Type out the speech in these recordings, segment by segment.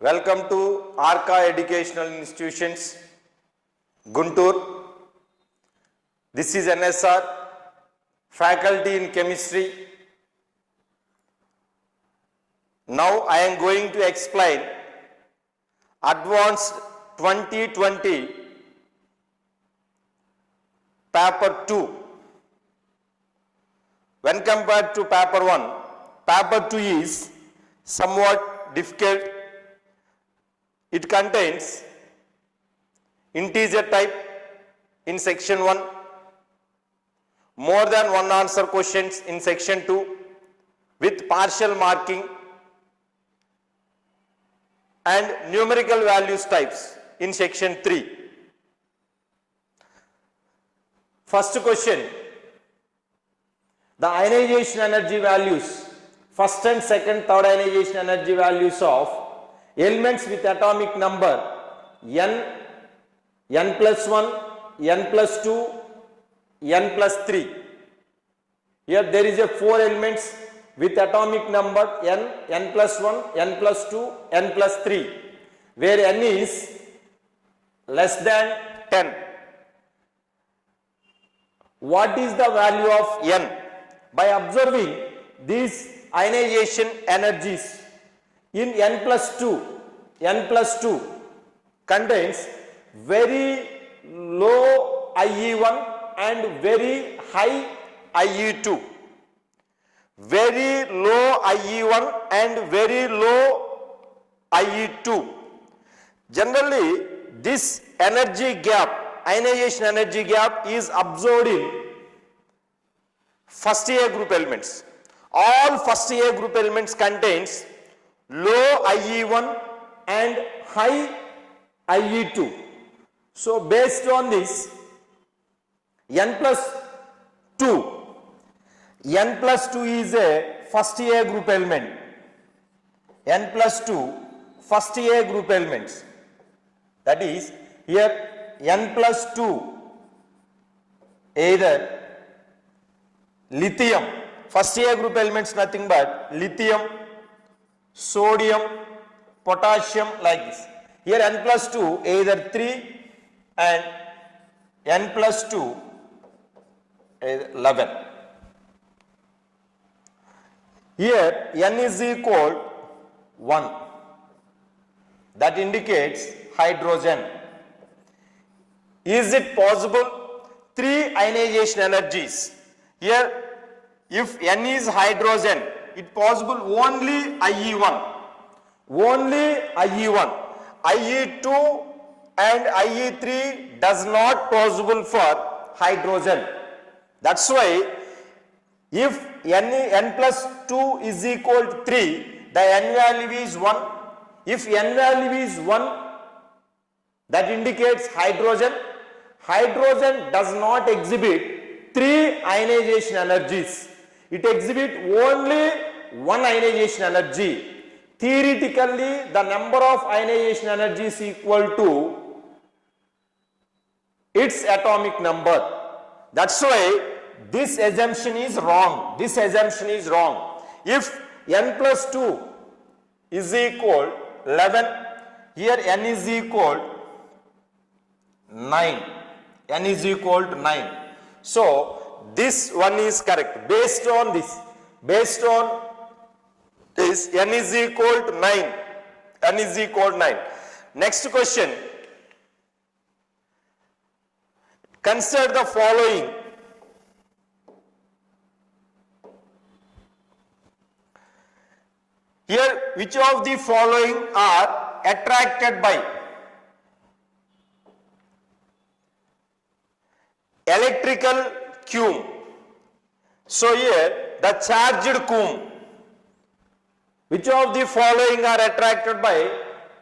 Welcome to Arca Educational Institutions, Guntur. This is NSR, Faculty in Chemistry. Now I am going to explain Advanced 2020 Paper 2. When compared to Paper 1, Paper 2 is somewhat difficult. It contains integer type in section 1, more than one answer questions in section 2 with partial marking, and numerical values types in section 3. First question, the ionization energy values, first and second, third ionization energy values of elements with atomic number n, n plus 1, n plus 2, n plus 3. Here there is a 4 elements with atomic number n, n plus 1, n plus 2, n plus 3, where n is less than 10. What is the value of n? By observing these ionization energies, in n plus 2 contains very low IE1 and very high IE2. Very low IE1 and very low IE2. Generally, this energy gap, ionization energy gap, is observed in first A group elements. All first A group elements contains low IE1 and high IE2. So based on this, n plus 2 is a first A group element. n plus 2 first A group elements. That is, here n plus 2 either lithium, first A group elements nothing but lithium, sodium, potassium, like this. Here n plus 2 either 3 and n plus 2 11. Here n is equal 1. That indicates hydrogen. Is it possible 3 ionization energies? Here if n is hydrogen, it possible only IE1. Only IE1. IE2 and IE3 does not possible for hydrogen. That's why if n plus 2 is equal to 3, the n value is 1. If n value is 1, that indicates hydrogen. Hydrogen does not exhibit 3 ionization energies. It exhibits only 1 ionization energy. Theoretically, the number of ionization energies equal to its atomic number. That's why this assumption is wrong. This assumption is wrong. If n plus 2 is equal 11, here n is equal 9. n is equal to 9. So this one is correct. Based on this, n is equal to 9. n is equal to 9. Next question. Consider the following. Here, which of the following are attracted by electrical cume? So here the charged cume. Which of the following are attracted by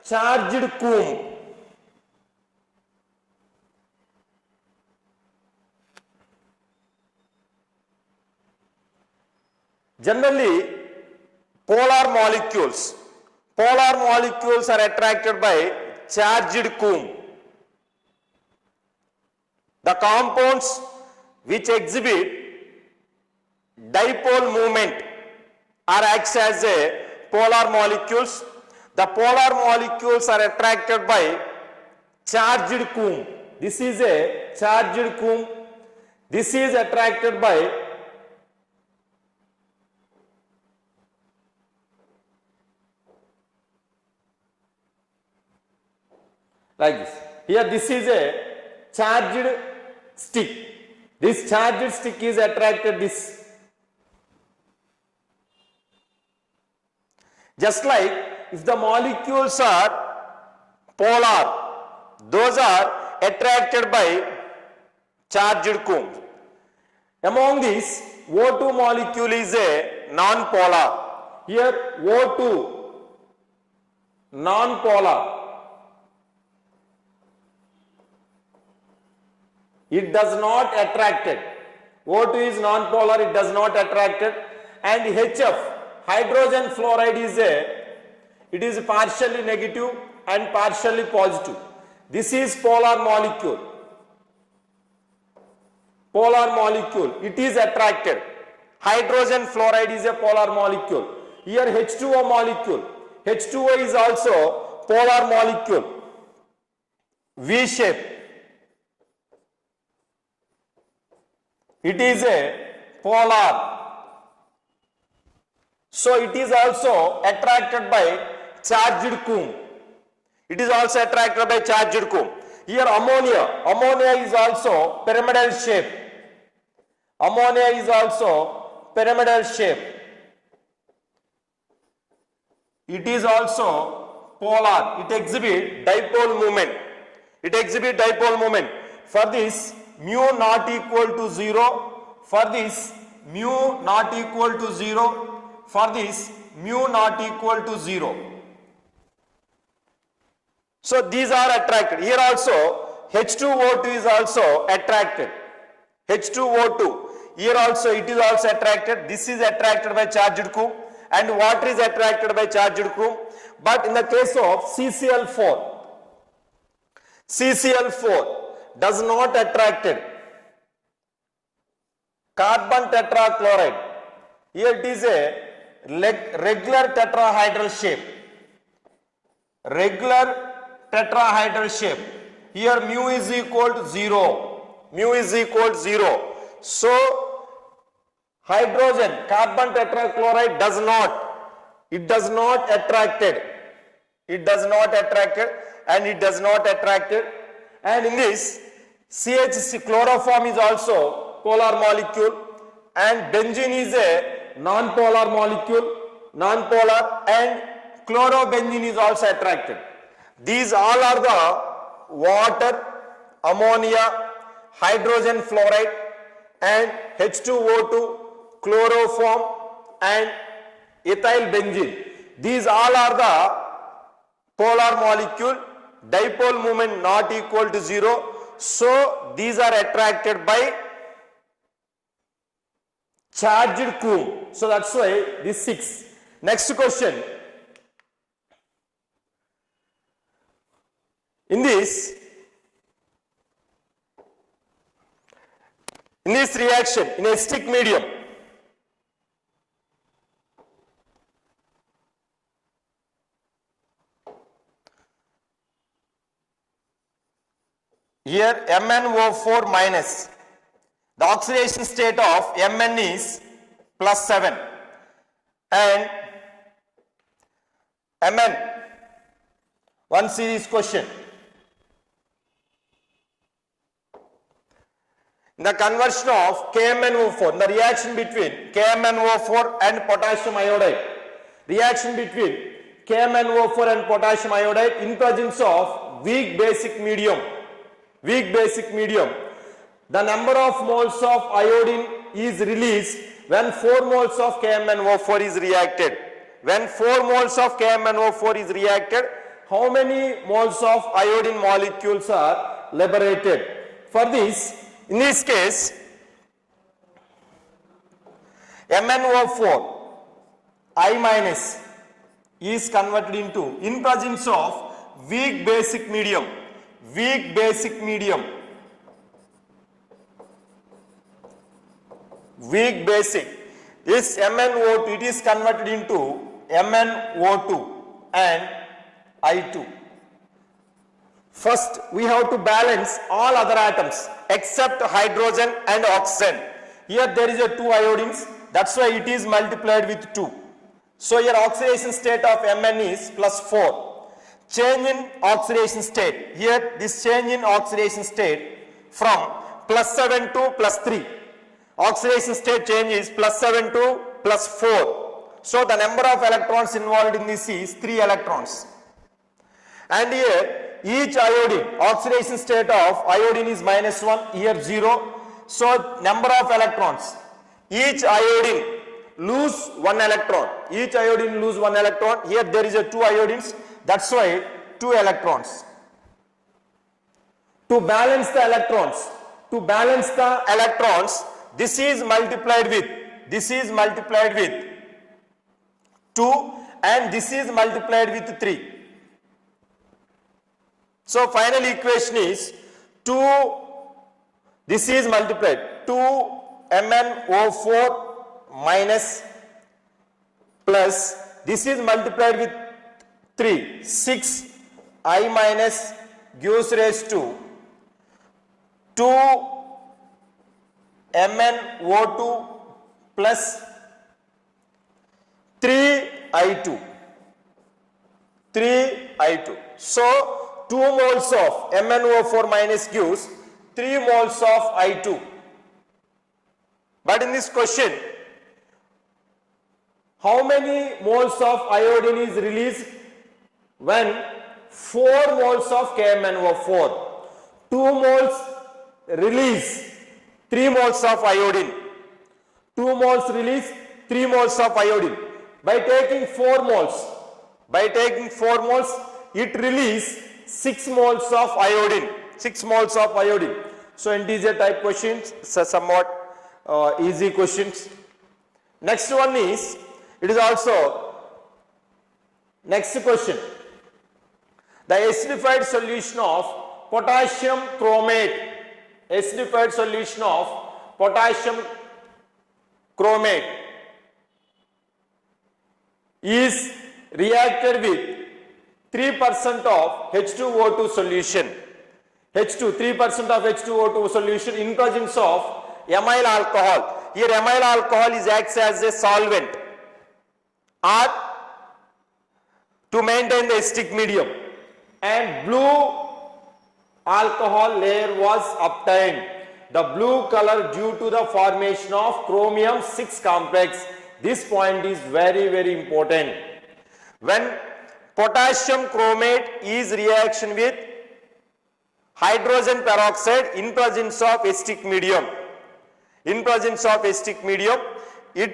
charged cume? Generally, polar molecules are attracted by charged cume. The compounds which exhibit dipole moment are acts as a polar molecules. The polar molecules are attracted by charged comb. This is a charged comb. This is attracted by like this. Here this is a charged stick. This charged stick is attracted this. Just like if the molecules are polar, those are attracted by charged comb. Among these, O2 molecule is a non-polar. Here O2 non-polar. It does not attracted. O2 is non-polar, it does not attracted. And HF, hydrogen fluoride it is partially negative and partially positive. This is polar molecule. Polar molecule, it is attracted. Hydrogen fluoride is a polar molecule. Here H2O molecule. H2O is also polar molecule. V shape. It is a polar. So it is also attracted by charged comb. It is also attracted by charged comb. Here ammonia. Ammonia is also pyramidal shape. Ammonia is also pyramidal shape. It is also polar. It exhibits dipole moment. It exhibits dipole moment. For this, mu not equal to 0. For this, mu not equal to 0. For this, mu not equal to 0. So these are attracted. Here also H2O2 is also attracted. H2O2. Here also it is also attracted. This is attracted by charged comb and water is attracted by charged comb. But in the case of CCl4, CCl4 does not attracted. Carbon tetrachloride. Here it is a regular tetrahedral shape. Regular tetrahedral shape. Here mu is equal to 0. Mu is equal to 0. So hydrogen, carbon tetrachloride does not attracted. It does not attracted and it does not attracted. And in this CH chloroform is also polar molecule and benzene is a non-polar molecule, non-polar, and chlorobenzene is also attracted. These all are the water, ammonia, hydrogen fluoride and H2O2, chloroform and ethyl benzene. These all are the polar molecule, dipole moment not equal to 0. So these are attracted by charged comb. So that's why this 6. Next question. In this reaction, in a stick medium, here MnO4 minus, the oxidation state of Mn is +7 and Mn, one series question. The conversion of KMnO4, the reaction between KMnO4 and potassium iodide, reaction between KMnO4 and potassium iodide in presence of weak basic medium, the number of moles of iodine is released when 4 moles of KMnO4 is reacted. When 4 moles of KMnO4 is reacted, how many moles of iodine molecules are liberated? For this, in this case, MnO4 I minus is converted into, in presence of weak basic medium, this MnO2, it is converted into MnO2 and I2. First, we have to balance all other atoms except hydrogen and oxygen. Here there is a 2 iodines, that's why it is multiplied with 2. So here oxidation state of Mn is plus 4. Change in oxidation state. Here this change in oxidation state from plus 7 to plus 3. Oxidation state change is plus 7 to plus 4. So the number of electrons involved in this is 3 electrons. And here each iodine, oxidation state of iodine is minus 1, here 0. So number of electrons, each iodine lose 1 electron. Each iodine lose 1 electron. Here there is a 2 iodines, that's why 2 electrons. To balance the electrons, this is multiplied with 2 and this is multiplied with 3. So final equation is 2, this is multiplied, 2 MnO4 minus plus, this is multiplied with 3, 6 I minus gives rise to 2 MnO2 plus 3 I2. So 2 moles of MnO4 minus gives 3 moles of I2. But in this question, how many moles of iodine is released when 4 moles of KMnO4? 2 moles release 3 moles of iodine. 2 moles release 3 moles of iodine. By taking 4 moles, it releases 6 moles of iodine. 6 moles of iodine. So integer type questions, so somewhat easy questions. Next one is, it is also, next question. The acidified solution of potassium chromate. Acidified solution of potassium chromate is reacted with 3% of H2O2 solution. 3% of H2O2 solution in presence of amyl alcohol. Here amyl alcohol is acts as a solvent or to maintain the acidic medium, and blue alcohol layer was obtained. The blue color due to the formation of chromium 6 complex. This point is very important. When potassium chromate is reaction with hydrogen peroxide in presence of acidic medium. In presence of acidic medium, it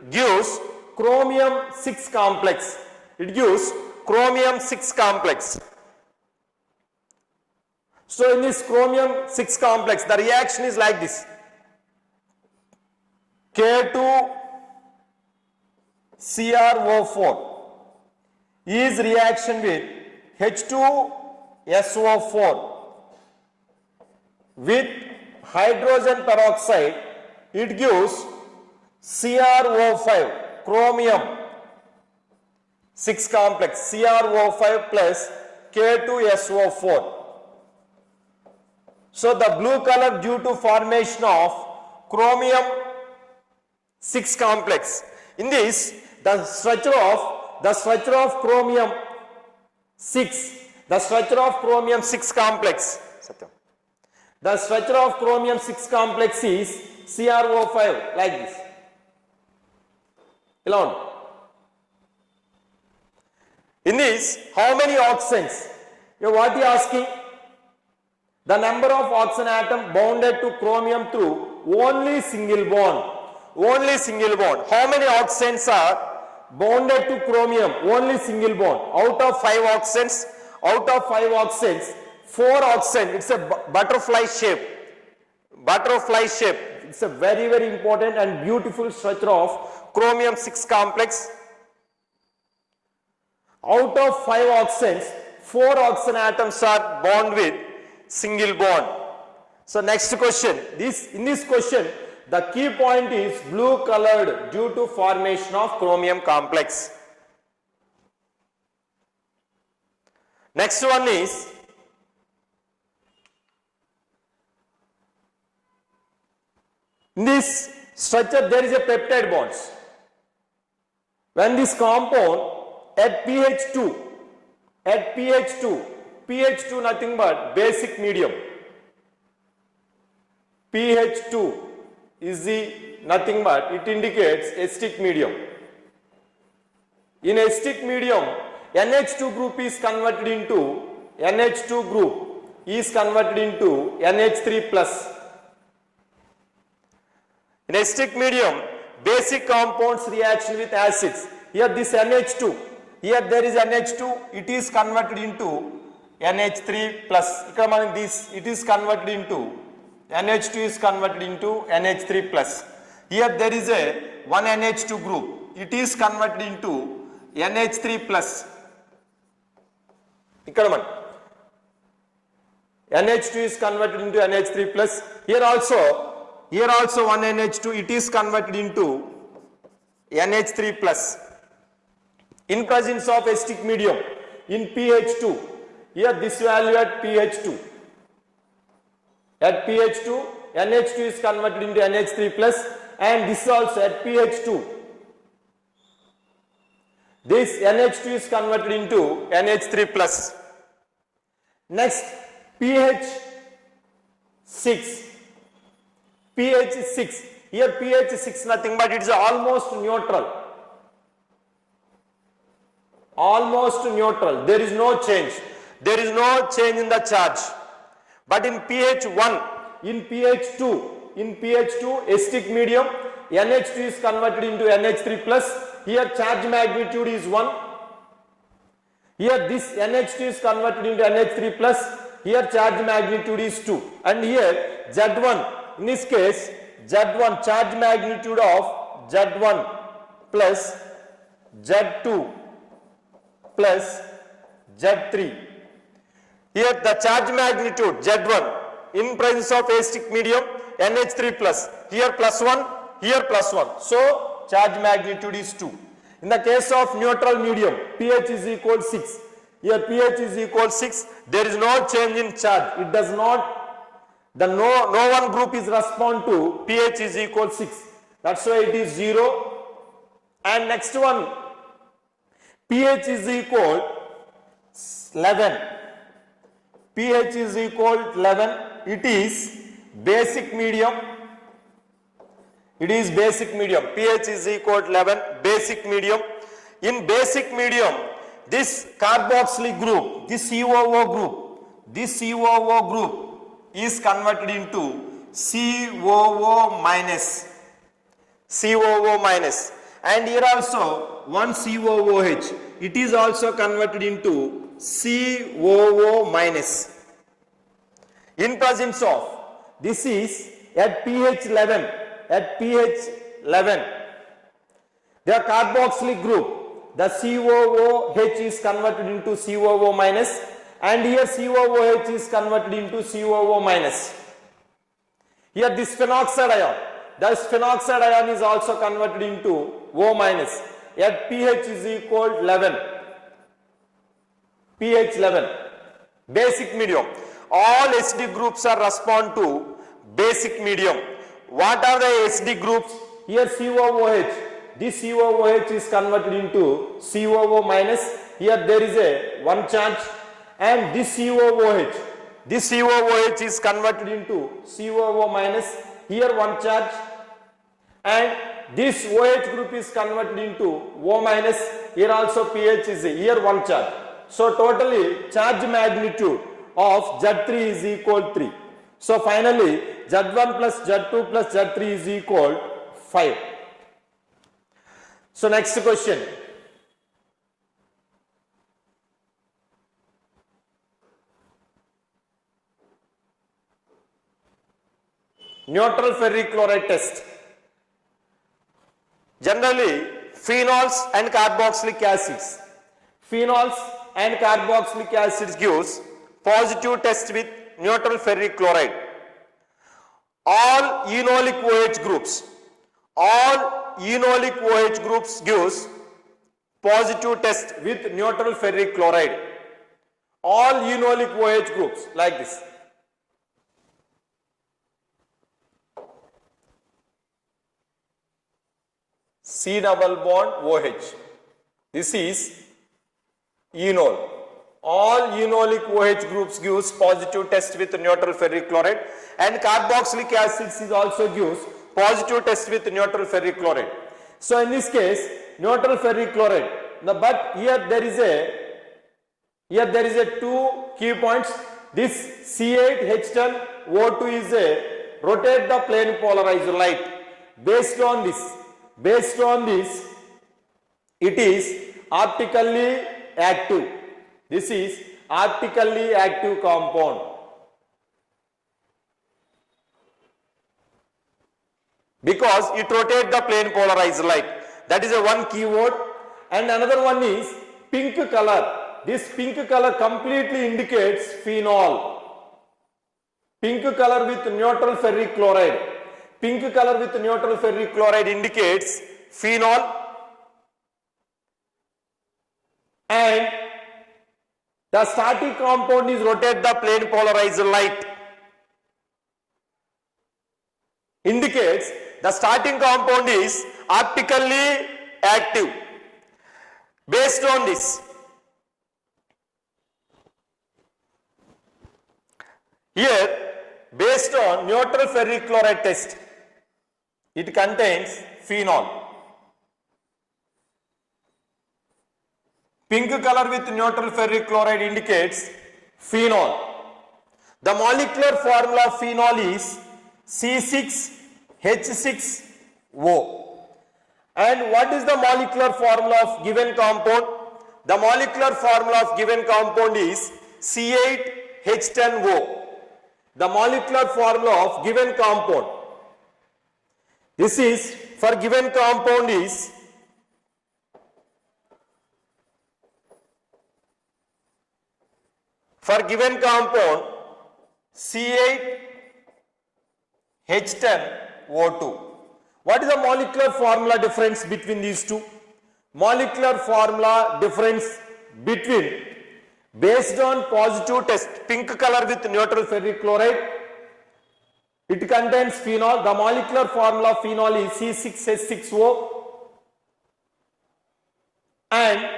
gives chromium 6 complex. It gives chromium 6 complex. So in this chromium 6 complex, the reaction is like this. K2CrO4 is reaction with H2SO4 with hydrogen peroxide. It gives CrO5, chromium 6 complex, CrO5 plus K2SO4. So the blue color due to formation of chromium 6 complex. In this, the structure of chromium 6, the structure of chromium 6 complex. The structure of chromium 6 complex is CrO5 like this. Alone. In this, how many oxygens? What are you asking? The number of oxygen atom bonded to chromium through only single bond. Only single bond. How many oxygens are bonded to chromium? Only single bond. Out of 5 oxygens, 4 oxygen. It's a butterfly shape. Butterfly shape. It's a very important and beautiful structure of chromium 6 complex. Out of 5 oxygens, 4 oxygen atoms are bound with single bond. So next question. In this question, the key point is blue colored due to formation of chromium complex. Next one is in this structure there is a peptide bonds. When this compound at pH 2 nothing but basic medium. pH 2 is the nothing but it indicates acidic medium. In acidic medium, NH2 group is converted into NH3 plus. In acidic medium, basic compounds reaction with acids. Here this NH2, here there is NH2, it is converted into NH3 plus. This it is converted into NH2 is converted into NH3 plus. Here there is a one NH2 group, it is converted into NH3 plus. NH2 is converted into NH3 plus. Here also one NH2, it is converted into NH3 plus. In presence of acidic medium in pH 2, here this value at pH 2. At pH 2, NH2 is converted into NH3 plus, and this also at pH 2. This NH2 is converted into NH3 plus. Next, pH 6. pH 6. Here pH 6 nothing but it is almost neutral. Almost neutral. There is no change. There is no change in the charge. But in pH 1, in pH 2, acidic medium, NH2 is converted into NH3 plus. Here charge magnitude is 1. Here this NH2 is converted into NH3 plus. Here charge magnitude is 2. And here Z1, in this case, Z1 charge magnitude of Z1 plus Z2 plus Z3. Here the charge magnitude Z1 in presence of acidic medium NH3 plus. Here plus 1, here plus 1. So charge magnitude is 2. In the case of neutral medium, pH is equal 6. Here pH is equal 6. There is no change in charge. It does not, no one group is respond to pH is equal 6. That's why it is 0. And next one, pH is equal 11. pH is equal 11. It is basic medium. It is basic medium. pH is equal to 11. Basic medium. In basic medium, this carboxylic group, this COO group is converted into COO minus. COO minus. And here also one COOH. It is also converted into COO minus. In presence of, this is at pH 11. At pH 11, their carboxylic group, the COOH is converted into COO minus, and here COOH is converted into COO minus. Here this phenoxide ion, this phenoxide ion is also converted into O minus. At pH is equal to 11. pH 11. Basic medium. All acidic groups are respond to basic medium. What are the acidic groups? Here COOH. This COOH is converted into COO minus. Here there is a one charge, and this COOH. This COOH is converted into COO minus. Here one charge, and this OH group is converted into O minus. Here also pH is here one charge. So totally charge magnitude of Z3 is equal to 3. So finally Z1 plus Z2 plus Z3 is equal to 5. So next question. Neutral ferric chloride test. Generally phenols and carboxylic acids. Phenols and carboxylic acids gives positive test with neutral ferric chloride. All enolic OH groups gives positive test with neutral ferric chloride. all enolic OH groups like this. C double bond OH. This is enol. All enolic OH groups gives positive test with neutral ferric chloride, and carboxylic acid is also gives positive test with neutral ferric chloride. So in this case, neutral ferric chloride. Now, but here there is a two key points. This C8H10O2 is a rotate the plane polarized light. Based on this, it is optically active. This is optically active compound. Because it rotates the plane polarized light. That is a one keyword. And another one is pink color. This pink color completely indicates phenol. Pink color with neutral ferric chloride. Pink color with neutral ferric chloride indicates phenol. And the static compound is rotate the plane polarized light. Indicates the starting compound is optically active. Based on this, here based on neutral ferric chloride test, it contains phenol. Pink color with neutral ferric chloride indicates phenol. The molecular formula of phenol is C6H6O. And what is the molecular formula of given compound? The molecular formula of given compound is C8H10O. The molecular formula of given compound. This is for given compound is C8H10O2. What is the molecular formula difference between these two? Molecular formula difference between based on positive test, pink color with neutral ferric chloride, it contains phenol. The molecular formula of phenol is C6H6O. And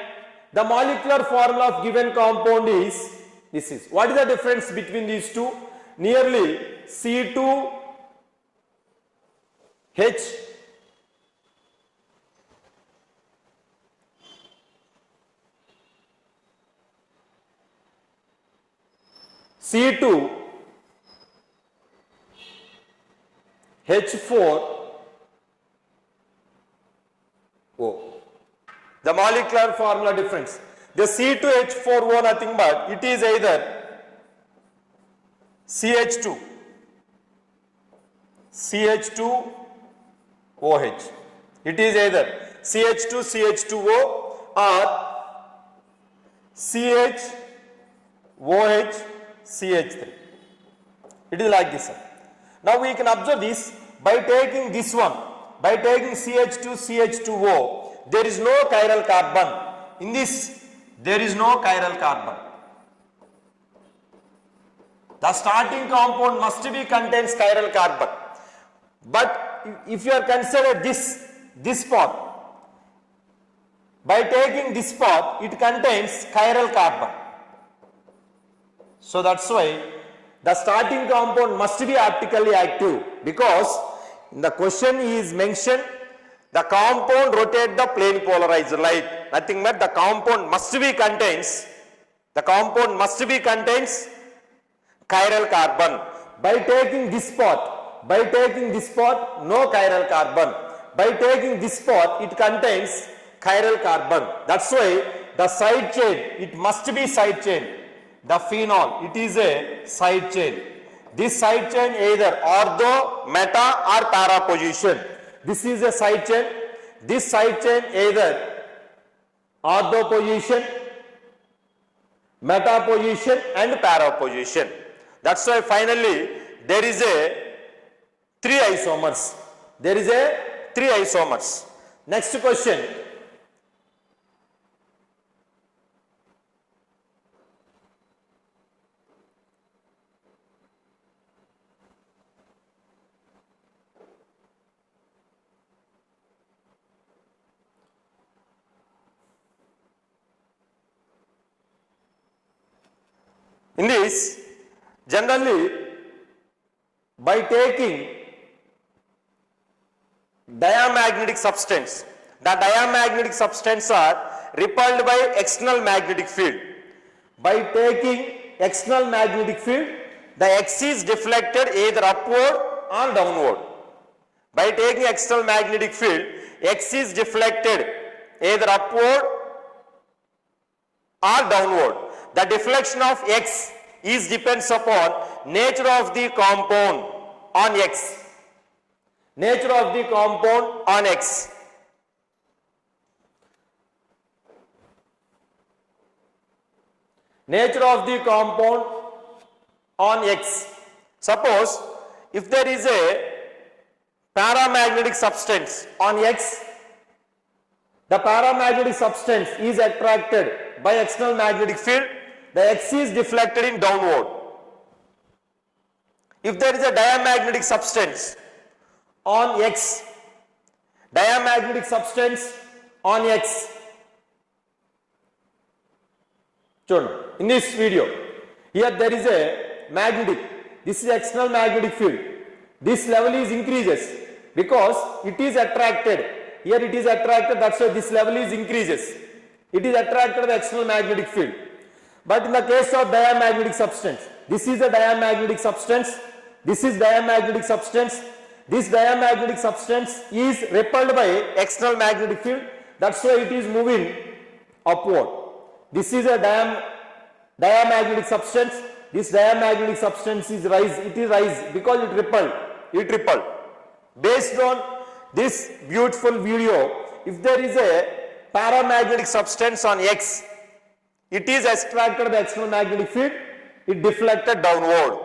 the molecular formula of given compound is this is. What is the difference between these two? Nearly C2H C2H4O. The molecular formula difference. The C2H4O nothing but it is either CH2OH. It is either CH2CH2O or CH3. It is like this. Now we can observe this by taking this one. By taking CH2CH2O, there is no chiral carbon. In this, there is no chiral carbon. The starting compound must be contains chiral carbon. But if you are considered this part, by taking this part, it contains chiral carbon. So that's why the starting compound must be optically active, because in the question is mentioned the compound rotate the plane polarized light. Nothing but the compound must be contains chiral carbon. By taking this part, no chiral carbon. By taking this part, it contains chiral carbon. That's why the side chain, it must be side chain. The phenol, it is a side chain. This side chain either ortho, meta or para position. This is a side chain. This side chain either ortho position, meta position and para position. That's why finally there is a 3 isomers. Next question. In this, generally, by taking diamagnetic substance, the diamagnetic substance are repelled by external magnetic field. By taking external magnetic field, the X is deflected either upward or downward. By taking external magnetic field, X is deflected either upward or downward. The deflection of X is depends upon nature of the compound on X. Nature of the compound on X. Nature of the compound on X. Suppose if there is a paramagnetic substance on X, the paramagnetic substance is attracted by external magnetic field, the X is deflected in downward. If there is a diamagnetic substance on X, diamagnetic substance on X, in this video, here there is a magnetic, this is external magnetic field. This level is increases because it is attracted. Here it is attracted, that's why this level is increases. It is attracted by external magnetic field. But in the case of diamagnetic substance, this is a diamagnetic substance, this is diamagnetic substance, this diamagnetic substance is repelled by external magnetic field, that's why it is moving upward. This is a diamagnetic substance, this diamagnetic substance is rise, it is rise because it repelled. Based on this beautiful video, if there is a paramagnetic substance on X, it is attracted by external magnetic field, it deflected downward.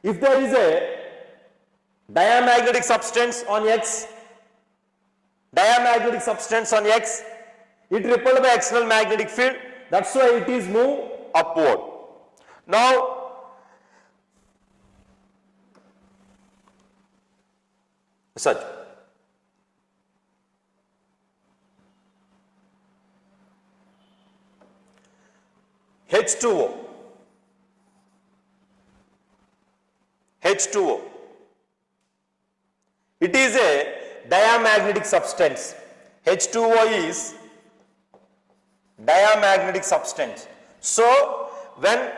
If there is a diamagnetic substance on X, it repelled by external magnetic field, that's why it is moved upward. Now, such H2O. It is a diamagnetic substance. H2O is diamagnetic substance. So, when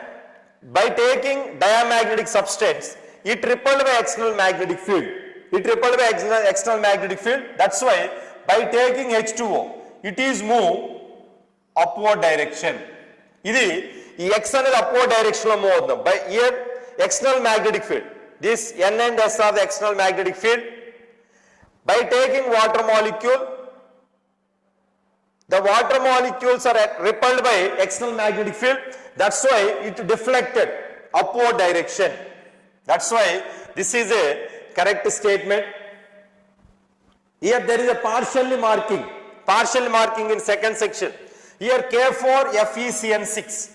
by taking diamagnetic substance, it repelled by external magnetic field. External magnetic field. That's why by taking H2O, it is moved upward direction. This X and upward direction lo move. By here, external magnetic field. This N and S are the external magnetic field. By taking water molecule, the water molecules are repelled by external magnetic field. That's why it deflected upward direction. That's why this is a correct statement. Here there is a partial marking in second section. Here K4 FeCN6.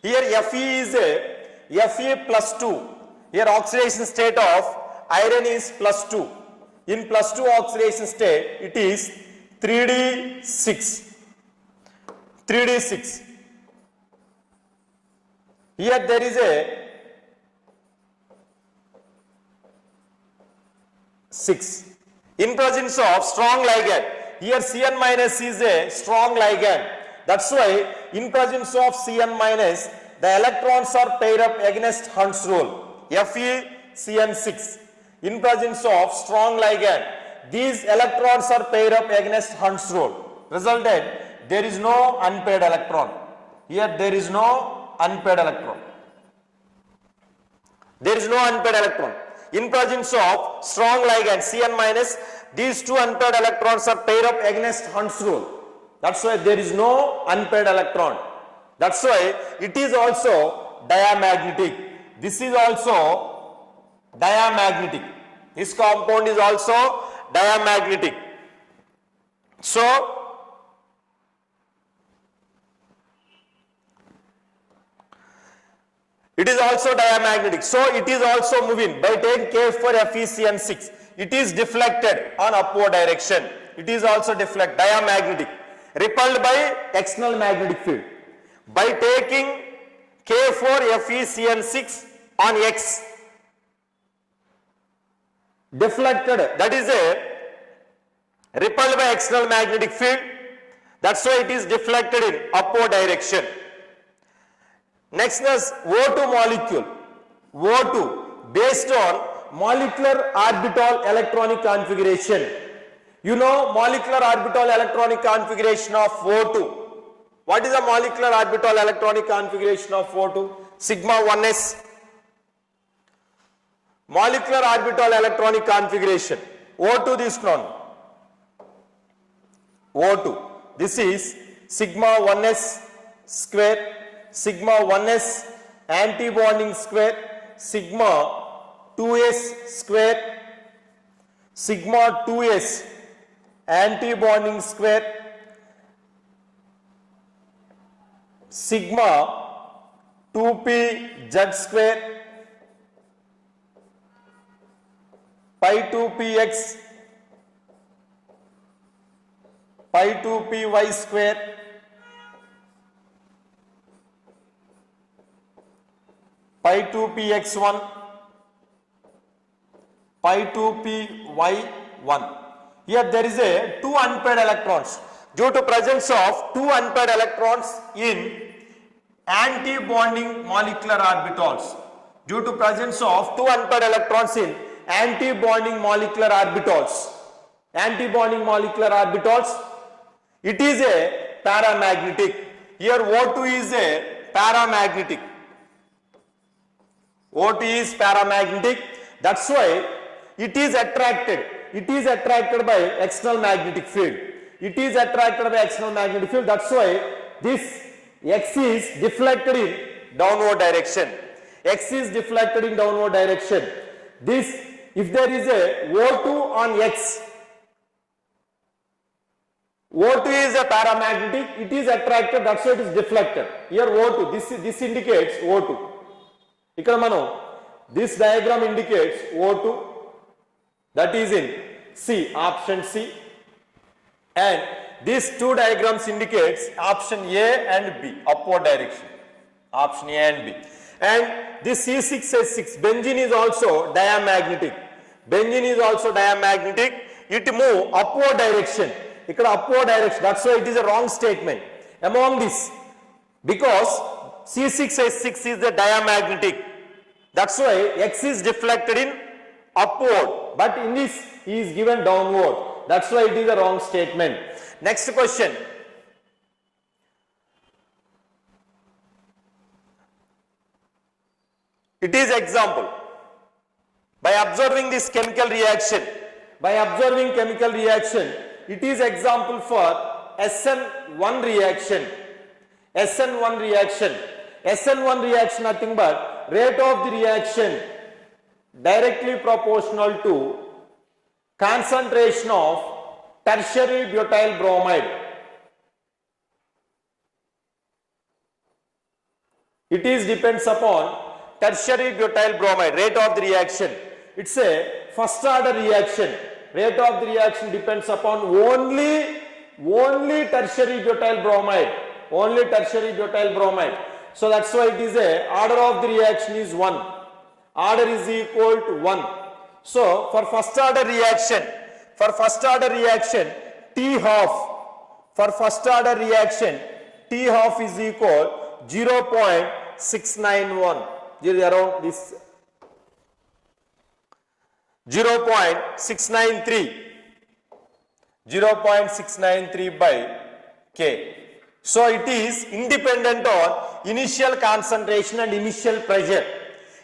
Here Fe is a Fe plus 2. Here oxidation state of iron is plus 2. In plus 2 oxidation state, it is 3d6. Here there is a 6. In presence of strong ligand, here Cn minus is a strong ligand. That's why in presence of Cn minus, the electrons are paired up against Hund's rule. FeCN6. In presence of strong ligand, these electrons are paired up against Hund's rule. Resulted, there is no unpaired electron. Here there is no unpaired electron. In presence of strong ligand Cn minus, these two unpaired electrons are paired up against Hund's rule. That's why there is no unpaired electron. That's why it is also diamagnetic. This is also diamagnetic. This compound is also diamagnetic. So, it is also diamagnetic. So, it is also moving by taking K4 FeCN6. It is deflected on upward direction. It is also diamagnetic. Repelled by external magnetic field. By taking K4FeCN6 on X. Deflected, that is a repelled by external magnetic field. That's why it is deflected in upward direction. Next is O2 molecule. O2 based on molecular orbital electronic configuration. You know molecular orbital electronic configuration of O2. What is the molecular orbital electronic configuration of O2? Sigma 1s. Molecular orbital electronic configuration. O2 this one. O2. This is sigma 1s square, sigma 1s antibonding square, sigma 2s square, sigma 2s antibonding square, sigma 2p z square, pi 2px, pi 2py square, pi 2px1, pi 2py1. Here there is a 2 unpaired electrons. Due to presence of 2 unpaired electrons in anti-bonding molecular orbitals. Due to presence of 2 unpaired electrons in anti-bonding molecular orbitals. Anti-bonding molecular orbitals. It is a paramagnetic. Here O2 is a paramagnetic. O2 is paramagnetic. That's why it is attracted. It is attracted by external magnetic field. It is attracted by external magnetic field. That's why this X is deflected in downward direction. X is deflected in downward direction. This, if there is a O2 on X, O2 is a paramagnetic, it is attracted, that's why it is deflected. Here O2, this indicates O2. Ikkada mano, this diagram indicates O2, that is in C, option C, and these two diagrams indicates option A and B, upward direction, option A and B. And this C6H6, benzene is also diamagnetic. Benzene is also diamagnetic, it move upward direction. Ikkada upward direction, that's why it is a wrong statement. Among this, because C6H6 is the diamagnetic, that's why X is deflected in upward, but in this he is given downward. That's why it is a wrong statement. Next question. It is example. By observing this chemical reaction, it is example for SN1 reaction. SN1 reaction. SN1 reaction nothing but rate of the reaction directly proportional to concentration of tertiary butyl bromide. It is depends upon tertiary butyl bromide, rate of the reaction. It's a first order reaction. Rate of the reaction depends upon only tertiary butyl bromide. Only tertiary butyl bromide. So that's why it is a order of the reaction is 1. Order is equal to 1. So for first order reaction, T half. For first order reaction, T half is equal 0.691. Around this 0.693 by K. So it is independent on initial concentration and initial pressure.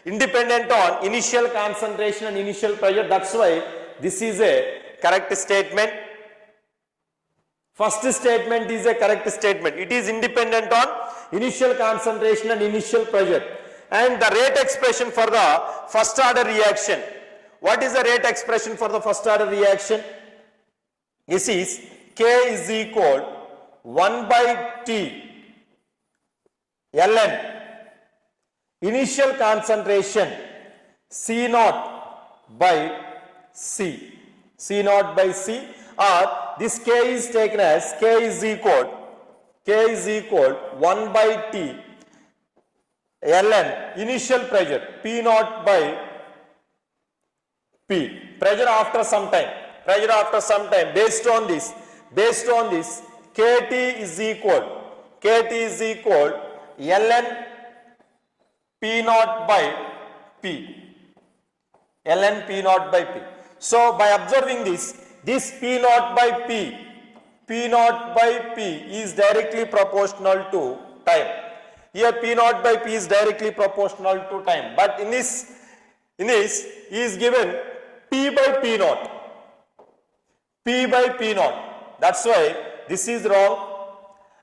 Independent on initial concentration and initial pressure. That's why this is a correct statement. First statement is a correct statement. It is independent on initial concentration and initial pressure. And the rate expression for the first order reaction. What is the rate expression for the first order reaction? This is K is equal 1 by T ln initial concentration C naught by C. C naught by C, or this K is taken as K is equal 1 by T Ln initial pressure P naught by P, pressure after some time, based on this KT is equal Ln P naught by P, So by observing this P naught by P is directly proportional to time. Here P naught by P is directly proportional to time, but in this is given P by P naught. That's why this is wrong,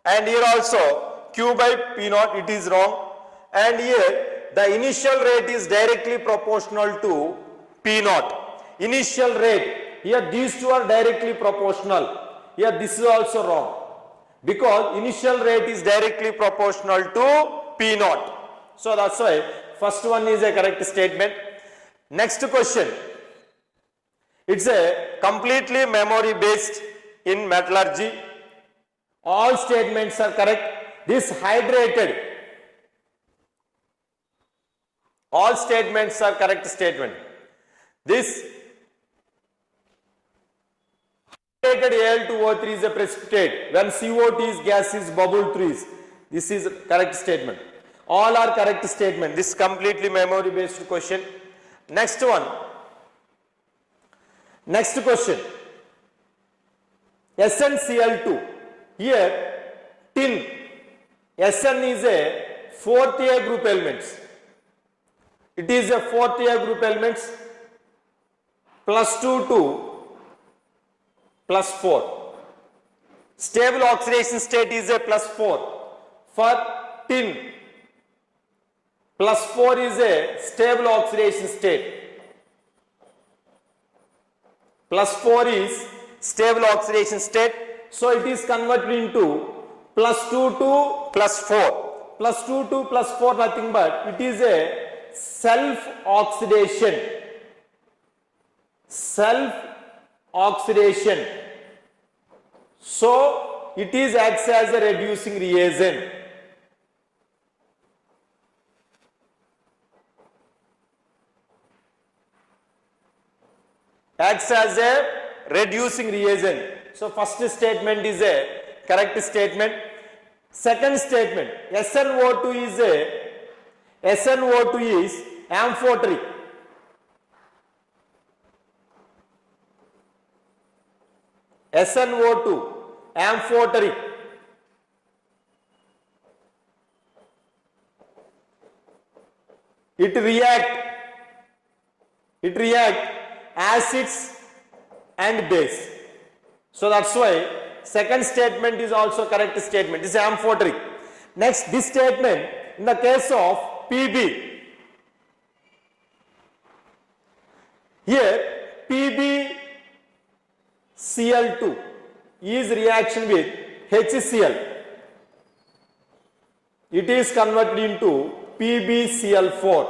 and here also Q by P naught, it is wrong, and here the initial rate is directly proportional to P naught. Initial rate, here these two are directly proportional. Here this is also wrong, because initial rate is directly proportional to P naught. So that's why first one is a correct statement. Next question. It's a completely memory based in metallurgy. All statements are correct. This hydrated, all statements are correct statement. This hydrated Al2O3 is a precipitate. When CO2 is gas is bubble 3. This is correct statement. All are correct statement. This is completely memory based question. Next one. Next question. SnCl2. Here tin. Sn is a 4th A group elements. It is a 4th A group elements, +2 to +4. Stable oxidation state is a +4. For tin, +4 is a stable oxidation state. +4 is stable oxidation state. So it is converted into +2 to +4. +2 to +4 nothing but it is a self-oxidation. So it is acts as a reducing reagent. Acts as a reducing reagent. So first statement is a correct statement. Second statement, SnO2 is amphoteric. SnO2 amphoteric. It react acids and base. So that's why second statement is also correct statement. This is amphoteric. Next, this statement in the case of Pb. Here PbCl2 is reaction with HCl. It is converted into PbCl4.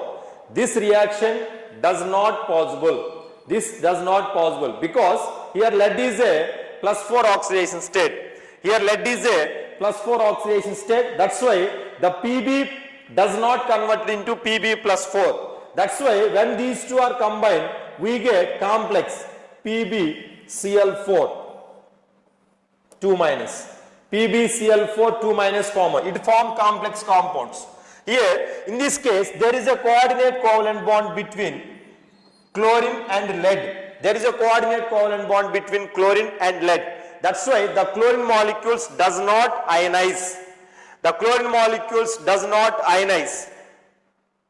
This reaction does not possible. This does not possible because here lead is a +4 oxidation state. Here lead is a +4 oxidation state. That's why the Pb does not convert into Pb +4. That's why when these two are combined, we get complex PbCl4 2-. PbCl4 2- common. It forms complex compounds. Here in this case there is a coordinate covalent bond between chlorine and lead. There is a coordinate covalent bond between chlorine and lead. That's why the chlorine molecules does not ionize.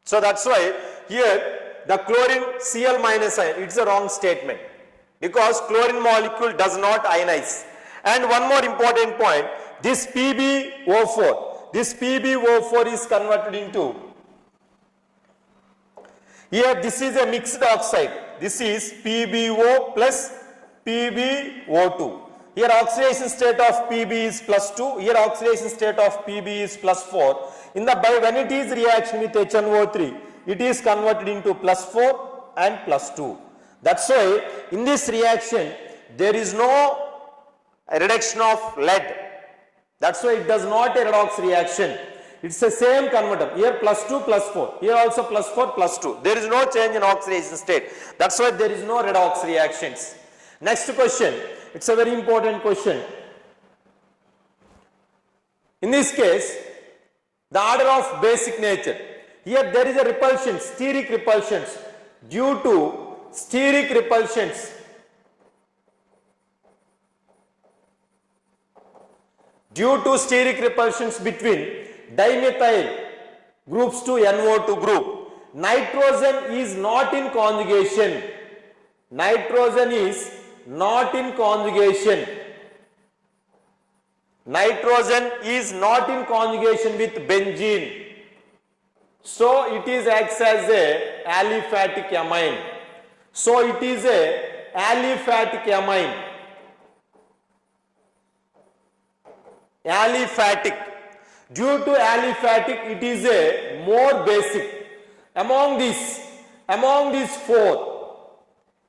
So that's why here the chlorine Cl- ion, it's a wrong statement because chlorine molecule does not ionize. And one more important point, this PbO4 is converted into, here this is a mixed oxide. This is PbO plus PbO2. Here oxidation state of Pb is +2. Here oxidation state of Pb is +4. When it is reaction with HNO3, it is converted into +4 and +2. That's why in this reaction there is no reduction of lead. That's why it does not a redox reaction. It's the same converter. Here +2 +4. Here also +4 +2. There is no change in oxidation state. That's why there is no redox reactions. Next question. It's a very important question. In this case, the order of basic nature. Here there is a repulsion, steric repulsions. Due to steric repulsions, between dimethyl groups to NO2 group, nitrogen is not in conjugation. Nitrogen is not in conjugation. Nitrogen is not in conjugation with benzene. So it is acts as a aliphatic amine. So it is a aliphatic amine. Aliphatic. Due to aliphatic, it is a more basic. Among these four,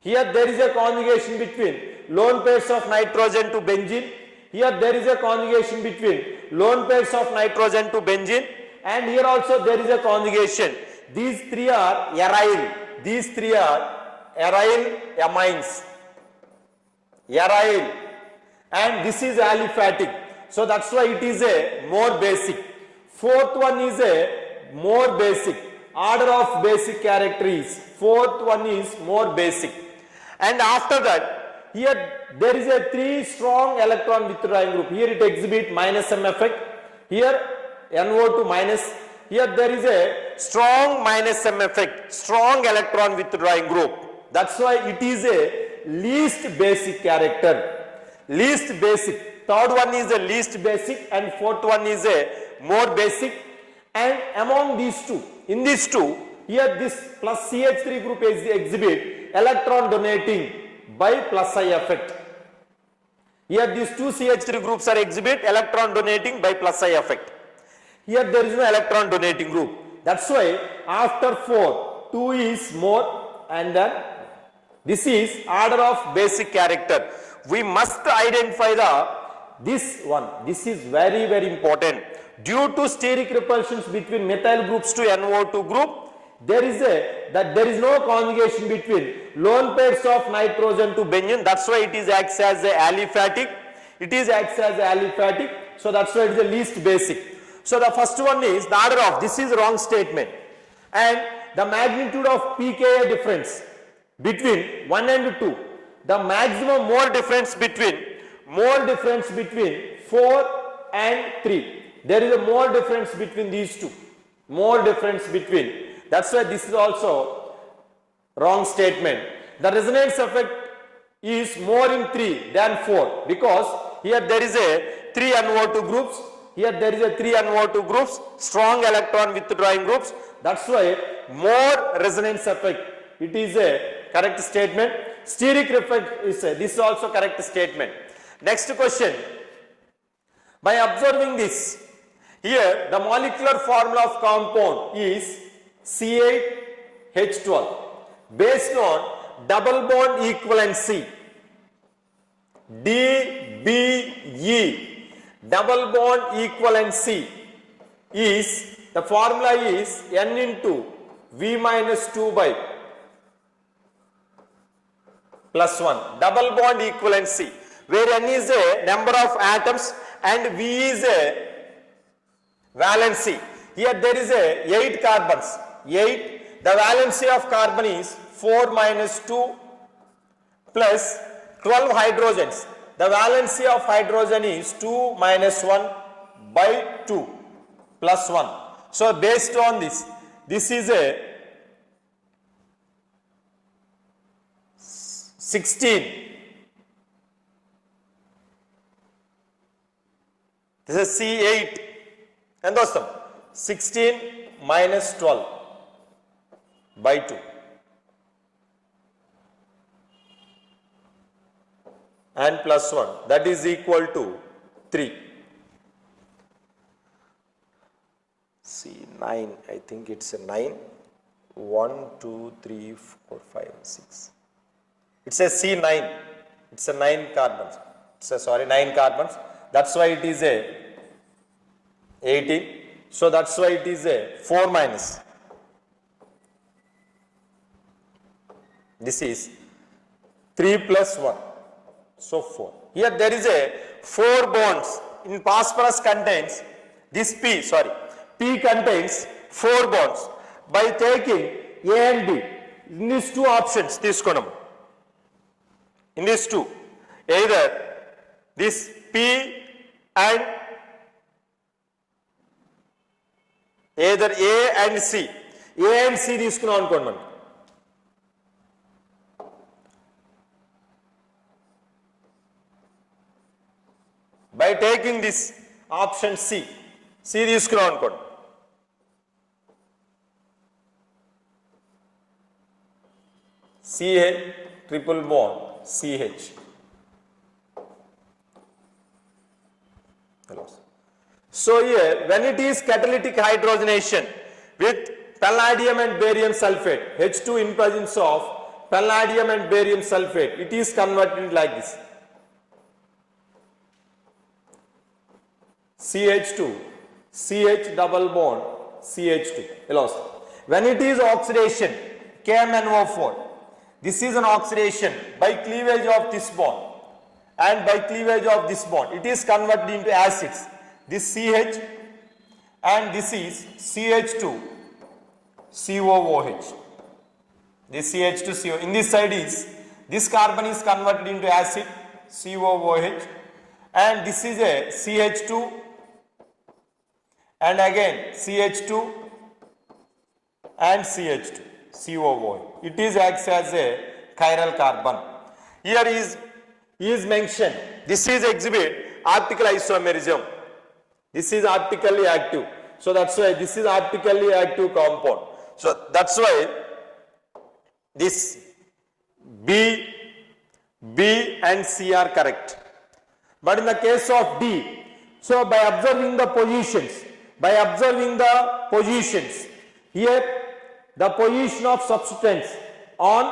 here there is a conjugation between lone pairs of nitrogen to benzene. Here there is a conjugation between lone pairs of nitrogen to benzene, and here also there is a conjugation. These three are aryl. These three are aryl amines. Aryl. And this is aliphatic. So that's why it is a more basic. Fourth one is a more basic. Order of basic character is fourth one is more basic. And after that, here there is a 3 strong electron withdrawing group. Here it exhibits minus M effect. Here NO2 minus. Here there is a strong minus M effect. Strong electron withdrawing group. That's why it is a least basic character. Least basic. Third one is a least basic and fourth one is a more basic. And among these two, in these two, here this plus CH3 group exhibit electron donating by plus I effect. Here these two CH3 groups are exhibit electron donating by plus I effect. Here there is no electron donating group. That's why after 4, 2 is more, and then this is order of basic character. We must identify this one. This is very, very important. Due to steric repulsions between methyl groups to NO2 group, there is no conjugation between lone pairs of nitrogen to benzene. That's why it is acts as a aliphatic. It is acts as a aliphatic. So that's why it is the least basic. So the first one is the order of. This is wrong statement. And the magnitude of pKa difference between 1 and 2. The maximum mole difference between 4 and 3. There is a mole difference between these two. Mole difference between. That's why this is also wrong statement. The resonance effect is more in 3 than 4 because here there is a 3 NO2 groups. Here there is a 3 NO2 groups, strong electron withdrawing groups. That's why more resonance effect. It is a correct statement. Steric effect is this is also correct statement. Next question. By observing this, here the molecular formula of compound is C8H12 based on double bond equivalency DBE. Double bond equivalency is, the formula is N into V minus 2 by plus 1. Double bond equivalency, where N is a number of atoms and V is a valency. Here there is a 8 carbons. 8. The valency of carbon is 4 minus 2 plus 12 hydrogens. The valency of hydrogen is 2 minus 1 by 2 plus 1. So based on this, this is a 16. This is C8. And dostam, 16 minus 12 by 2. And plus 1, that is equal to 3. C9, I think it's a 9. 1, 2, 3, 4, 5, 6. It's a C9. It's a 9 carbons. It's a 9 carbons. That's why it is a 18. So that's why it is a 4 minus. This is 3 plus 1. So 4. Here there is a 4 bonds. In phosphorus contains this P contains 4 bonds. By taking A and B, in these two options, in these two, either this P and either A and C. A and C తీసుకున్నాం అనుకోండి మనం. By taking this option C తీసుకున్నాం అనుకోండి. CH triple bond CH. So here, when it is catalytic hydrogenation with palladium and barium sulfate, H2 in presence of palladium and barium sulfate, it is converted like this. CH2, CH double bond, CH2. When it is oxidation, KMnO4, this is an oxidation by cleavage of this bond and by cleavage of this bond, it is converted into acids. This CH and this is CH2 COOH. This CH2 CO. In this side is, this carbon is converted into acid COOH, and this is a CH2 and again CH2 and CH2 COOH. It is acts as a chiral carbon. Here is mentioned, this is exhibit optical isomerism. This is optically active. So that's why this is optically active compound. So that's why this B and C are correct. But in the case of D, so by observing the positions, here the position of substance on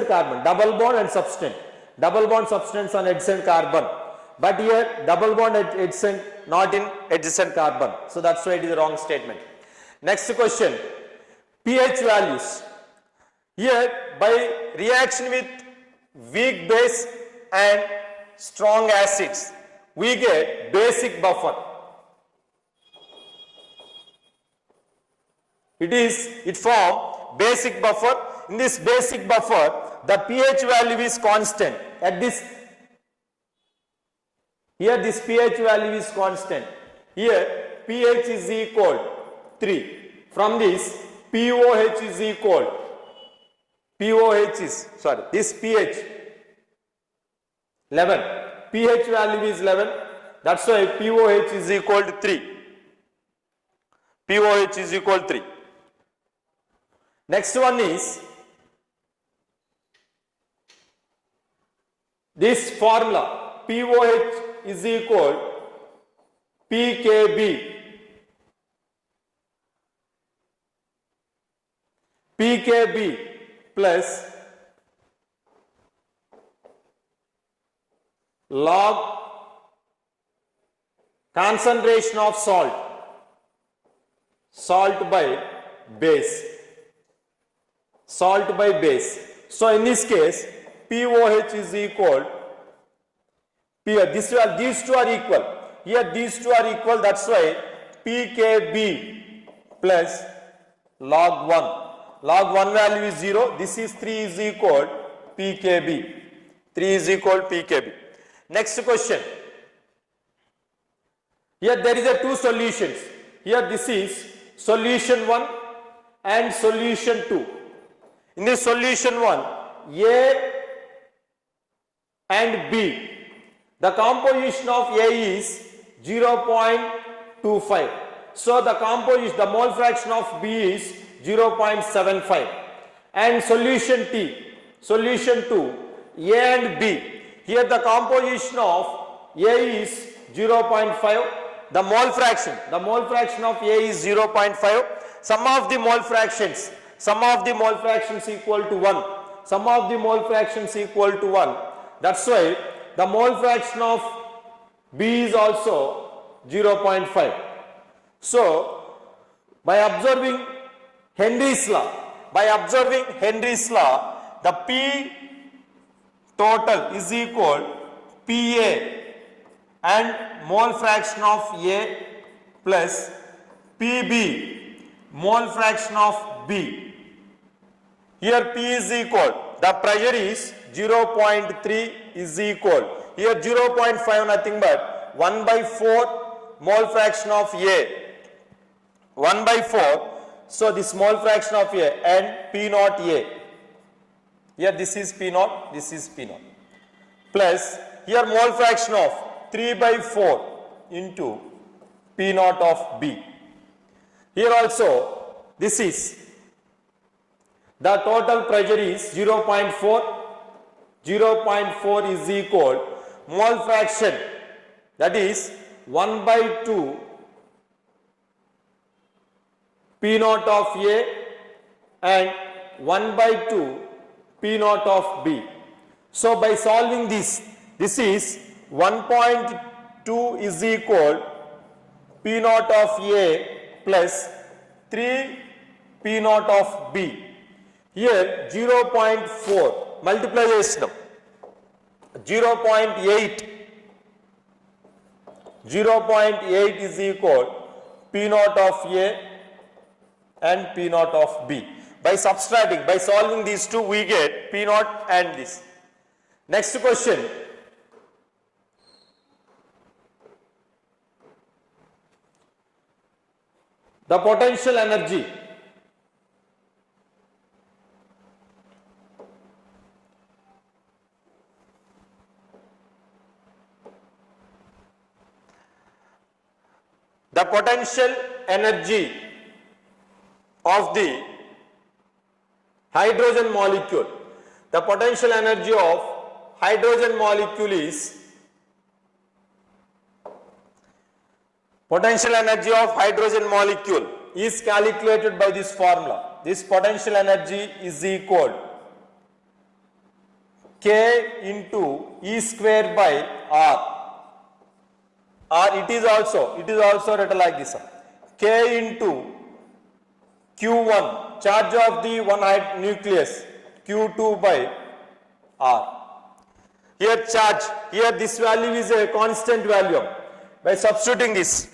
carbon, double bond and substance, double bond substance on adjacent carbon. But here double bond at adjacent, not in adjacent carbon. So that's why it is a wrong statement. Next question, pH values. Here by reaction with weak base and strong acids, we get basic buffer. It form basic buffer. In this basic buffer, the pH value is constant. At this, here this pH value is constant. Here pH is equal 3. From this POH is equal, this pH 11. pH value is 11. That's why POH is equal to 3. POH is equal to 3. Next one is this formula, POH is equal PKB. PKB plus log concentration of salt by base. So in this case, POH is equal, these two are equal. Here these two are equal, that's why PKB plus log 1. Log 1 value is 0. This is 3 is equal PKB. 3 is equal PKB. Next question. Here there is a two solutions. Here this is solution 1 and solution 2. In this solution 1, A and B, the composition of A is 0.25. So the mole fraction of B is 0.75. And solution 2, A and B, here the composition of A is 0.5. The mole fraction of A is 0.5. Sum of the mole fractions equal to 1. That's why the mole fraction of B is also 0.5. So By observing Henry's law, the P total is equal PA and mole fraction of A plus PB mole fraction of B. Here P is equal, the pressure is 0.3 is equal, here 0.5 nothing but 1 by 4 mole fraction of A, 1 by 4, so this mole fraction of A and P naught A, here this is P naught, this is P naught, plus here mole fraction of 3 by 4 into P naught of B. Here also this is the total pressure is 0.4, 0.4 is equal mole fraction, that is 1 by 2 P naught of A and 1 by 2 P naught of B. So by solving this is 1.2 is equal P naught of A plus 3 P naught of B. Here 0.4 multiply చేస్తున్నాం, 0.8 is equal P naught of A and P naught of B. By subtracting, by solving these two, we get P naught and this. Next question. The potential energy. The potential energy of the hydrogen molecule. The potential energy of hydrogen molecule is calculated by this formula. This potential energy is equal K into E square by R. Or it is also written like this. K into Q1, charge of the one nucleus, Q2 by R. Here charge, here this value is a constant value. By substituting this,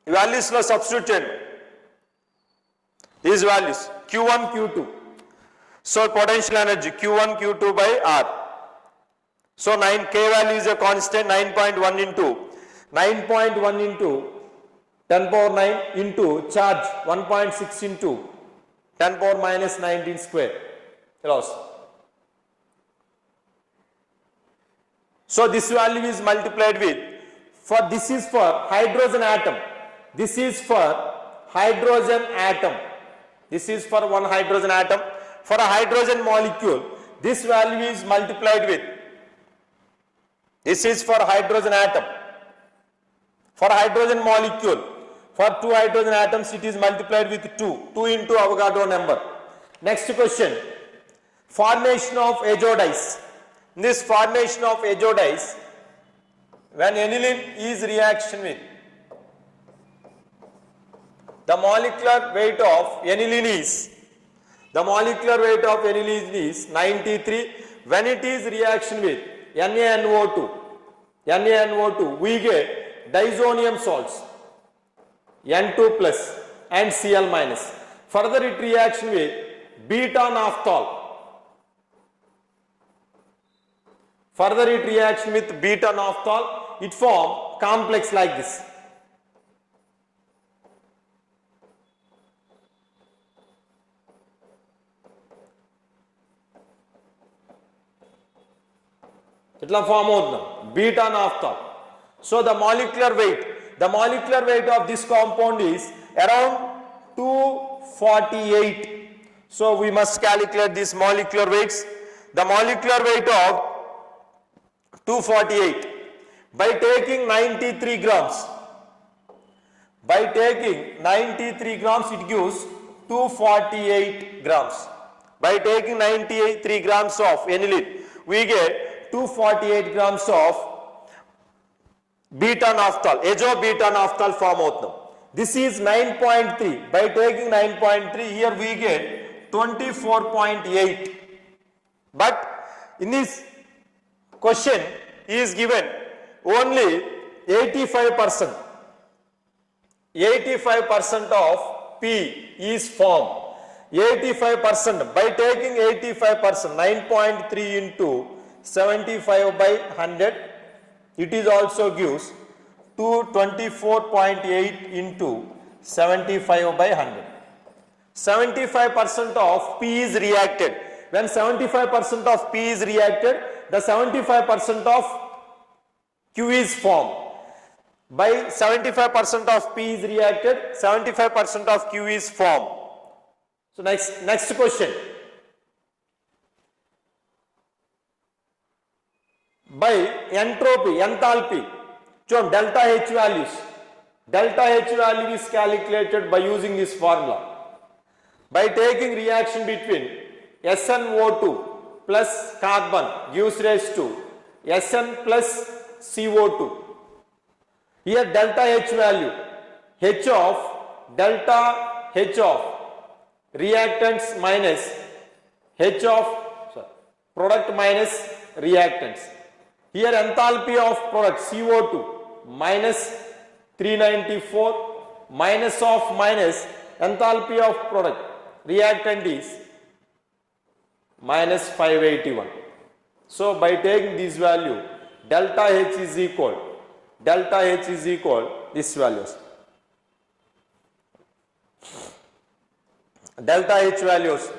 values lo substitute these values, Q1, Q2. So potential energy, Q1, Q2 by R. So 9, K value is a constant, 9.1 into 10 power 9 into charge 1.6 into 10 power minus 19 square. So this value is multiplied with, this is for hydrogen atom. This is for hydrogen atom. This is for one hydrogen atom. For a hydrogen molecule, this value is multiplied with, this is for hydrogen atom. For hydrogen molecule, for two hydrogen atoms, it is multiplied with 2 into Avogadro number. Next question, formation of azo-dyes. In this formation of azo-dyes, when aniline is reaction with, the molecular weight of aniline is 93. When it is reaction with NaNO2, we get diazonium salts, N2 plus and Cl minus. Further it reaction with beta-naphthol. It form complex like this. Itla form avutundam beta-naphthol. So the molecular weight of this compound is around 248. So we must calculate these molecular weights. The molecular weight of 248 by taking 93 grams. By taking 93 grams, it gives 248 grams. By taking 93 grams of aniline, we get 248 grams of beta-naphthol, azo-beta-naphthol form అవుతుంది. This is 9.3. By taking 9.3, here we get 24.8. But in this question is given only 85%. 85% of P is formed. 85%. By taking 85%, 9.3 into 75 by 100, it is also gives to 24.8 into 75 by 100. 75% of P is reacted. When 75% of P is reacted, the 75% of Q is formed. By 75% of P is reacted, 75% of Q is formed. So next question. By entropy, enthalpy, so delta H values. Delta H value is calculated by using this formula. By taking reaction between SnO2 plus carbon gives rise to Sn plus CO2. Here delta H value, H of delta H of reactants minus H of product minus reactants. Here enthalpy of product CO2 minus 394 minus of minus enthalpy of product reactant is minus 581. So by taking this value, delta H is equal this values. Delta H values.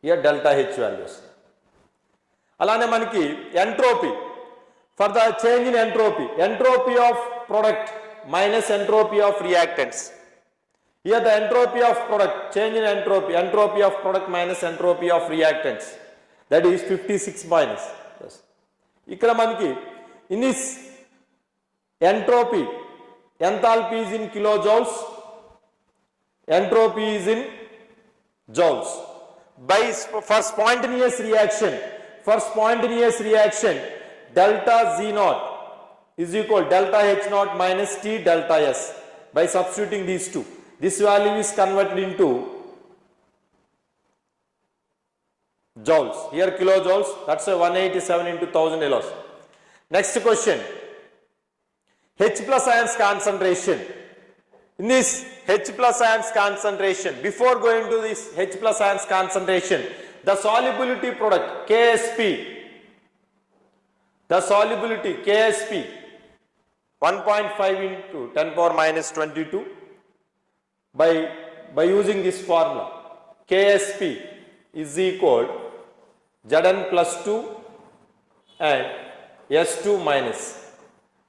Here delta H values. Alane manaki entropy. For the change in entropy, entropy of product minus entropy of reactants. Here the entropy of product, change in entropy, entropy of product minus entropy of reactants. That is 56 minus. Yes. Ikkada manaki in this entropy, enthalpy is in kilojoules, entropy is in joules. For spontaneous reaction, delta Z naught is equal delta H naught minus T delta S. By substituting these two, this value is converted into joules. Here kilojoules, that's a 187 into 1000 elos. Next question, H plus ions concentration. In this H plus ions concentration, before going to this H plus ions concentration, the solubility product KSP, the solubility KSP 1.5 into 10 power minus 22 by using this formula, KSP is equal Zn plus 2 and S2 minus.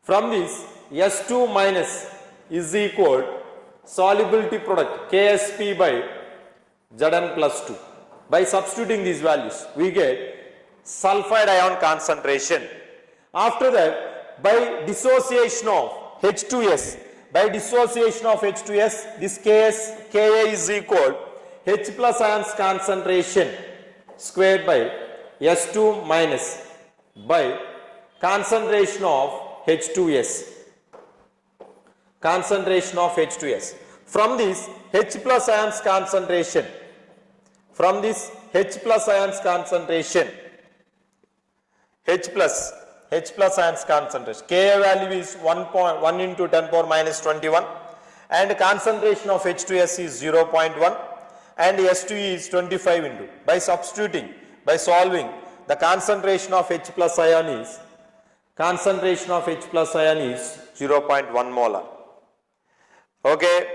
From this S2 minus is equal solubility product KSP by Zn plus 2. By substituting these values, we get sulfide ion concentration. After that, by dissociation of H2S, this Ka is equal H plus ions concentration squared by S2 minus by concentration of H2S. Concentration of H2S. From this H plus ions concentration, H plus ions concentration, Ka value is 1 into 10 power minus 21 and concentration of H2S is 0.1 and S2 is 25 into. By substituting, by solving, the concentration of H plus ion is 0.1 molar. Okay,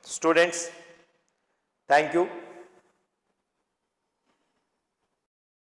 students, thank you.